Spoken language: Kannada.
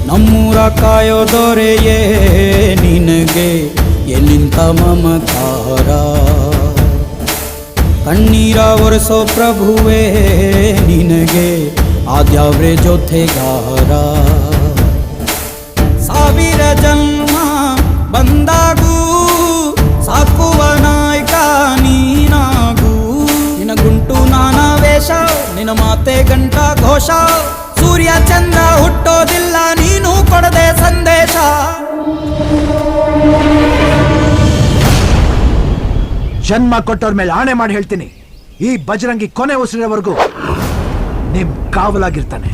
ನಮ್ಮೂರ ಕಾಯೋ ದೊರೆಯೇ ನಿನಗೆ ಎಲ್ಲಿಂತ ಮಮಕಾರ, ಕಣ್ಣೀರ ಒರೆಸೋ ಪ್ರಭುವೇ ನಿನಗೆ ಆದ್ಯಾವ್ರೆ ಜೊತೆಗಾರ. ಸಾವಿರ ಜನ್ಮ ಬಂದಾಗೂ ಸಾಕುವ ನಾಯಕ ನೀನಾಗೂ, ನಿನ ಗುಂಟು ನಾನಾ ವೇಷ, ನಿನ ಮಾತೆ ಗಂಟ ಘೋಷ, ಸೂರ್ಯ ಚಂದ್ರ ಹುಟ್ಟೋದಿಲ್ಲ ನೀನು ಕೊಡದೆ ಸಂದೇಶ. ಜನ್ಮ ಕೊಟ್ಟವ್ರ ಮೇಲೆ ಆಣೆ ಮಾಡಿ ಹೇಳ್ತೀನಿ, ಈ ಬಜರಂಗಿ ಕೊನೆ ಉಸಿರಿನವರೆಗೂ ನಿಮ್ ಕಾವಲಾಗಿರ್ತಾನೆ.